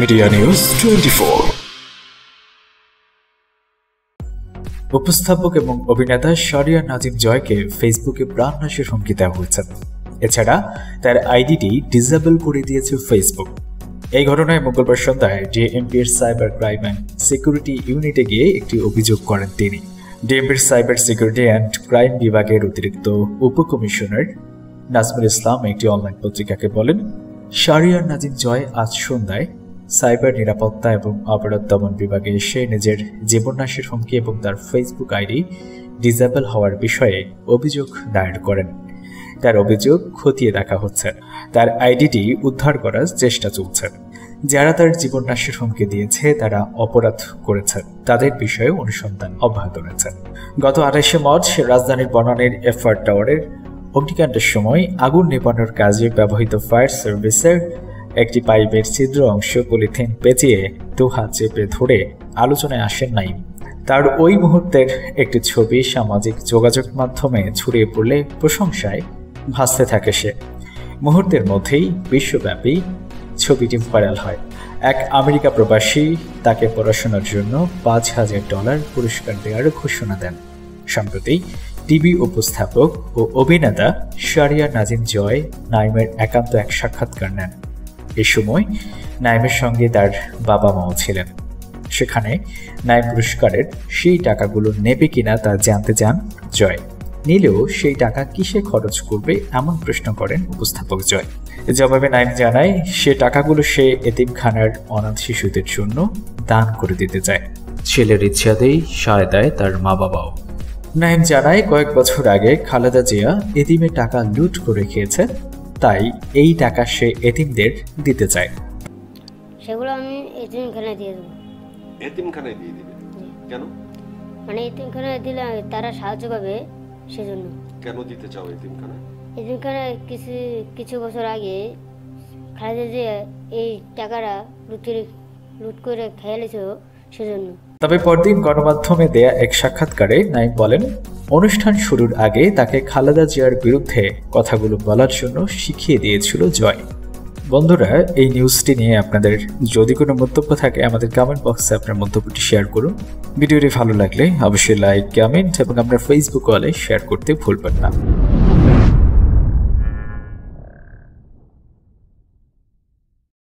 Media news 24। উপস্থাপক এবং অভিনেতা শাহরিয়ার নাজিম জয়কে ফেসবুকে প্রাণনাশের হুমকি দেওয়া হয়েছে। এছাড়া তার আইডিটি ডিসেবল করে দিয়েছে ফেসবুক। এই ঘটনায় মঙ্গলবার সন্ধ্যায় ডিএমপির সাইবার ক্রাইম অ্যান্ড সিকিউরিটি ইউনিটে গিয়ে একটি অভিযোগ করেন তিনি। ডিএমপির সাইবার সিকিউরিটি অ্যান্ড ক্রাইম বিভাগের অতিরিক্ত উপকমিশনার নাজমুল ইসলাম একটি অনলাইন পত্রিকাকে বলেন, শাহরিয়ার নাজিম জয় আজ সন্ধ্যায় সাইবার নিরাপত্তা এবং অপরাধ দমন বিভাগে এসে নিজের জীবননাশের হুমকি এবং তার ফেসবুক আইডি ডিসেবল হওয়ার বিষয়ে অভিযোগ দায়ের করেন। তার অভিযোগ খতিয়ে দেখা হচ্ছে, তার আইডিটি উদ্ধার করার চেষ্টা চলছে। যারা তার জীবননাশের হুমকি দিয়েছে তারা অপরাধ করেছে, তাদের বিষয়ে অনুসন্ধান অব্যাহত রয়েছে। গত 28শে মার্চ রাজধানীর বনানীর এফআর টাওয়ারের অগ্নিকাণ্ডের সময় আগুন নেভানোর কাজে ব্যবহৃত ফায়ার সার্ভিসের একটি পাইপের ছিদ্র অংশ পলিথিন পেঁচিয়ে 2 হাত চেপে ধরে আলোচনায় আসেন নাইম। তার ওই মুহূর্তের একটি ছবি সামাজিক যোগাযোগ মাধ্যমে ছড়িয়ে পড়লে প্রশংসায় ভাসতে থাকে সে। মুহূর্তের মধ্যেই বিশ্বব্যাপী ছবিটি ভাইরাল হয়। এক আমেরিকা প্রবাসী তাকে পড়াশোনার জন্য $5000 পুরস্কার দেওয়ার ঘোষণা দেন। সম্প্রতি টিভি উপস্থাপক ও অভিনেতা শাহরিয়ার নাজিম জয় নাইমের একান্ত এক সাক্ষাৎকার নেন। এই সময় নাইমের সঙ্গে তার বাবা মাও ছিলেন। সেখানে নাইম পুরস্কারের সেই টাকাগুলো নেবে কিনা তা জানতে চান জয়। নিলেও সেই টাকা কিসে খরচ করবে এমন প্রশ্ন করেন উপস্থাপক জয়। জবাবে নাইম জানায় সে টাকাগুলো সে এতিমখানার অনাথ শিশুদের জন্য দান করে দিতে চায়। ছেলের ইচ্ছাতেই সায় দেয় তার মা বাবাও। নাইম জানায় কয়েক বছর আগে খালেদা জিয়া এতিমের টাকা লুট করে খেয়েছে, তাই এই টাকা সে এতিমদের দিতে চায়। সেগুলো আমি এতিমখানায় দিয়ে দেবো। এতিমখানায় দিয়ে দিবে? কেন? মানে এতিমখানায় দিলে তারা সাহায্য পাবে, সেজন্য। কেন দিতে চাও এতিমখানায়? এতিমখানায় কিছু বছর আগে খালেদা জিয়া এই টাকাটা লুট করে খেয়ে নিয়েছিল, সেজন্য। তবে পরদিন গণমাধ্যমে দেয়া এক সাক্ষাৎকারে নাইম বলেন, অনুষ্ঠান শুরুর আগে তাকে খালেদা জিয়ার বিরুদ্ধে কথাগুলো বলার জন্য শিখিয়ে দিয়েছিল জয়। বন্ধুরা, এই নিউজটি নিয়ে আপনাদের যদি কোনো মন্তব্য থাকে আমাদের কমেন্ট বক্সে আপনার মন্তব্যটি শেয়ার করুন। ভিডিওটি ভালো লাগলে অবশ্যই লাইক, কমেন্ট এবং আপনার ফেসবুক ওয়ালে শেয়ার করতে ভুলবেন না।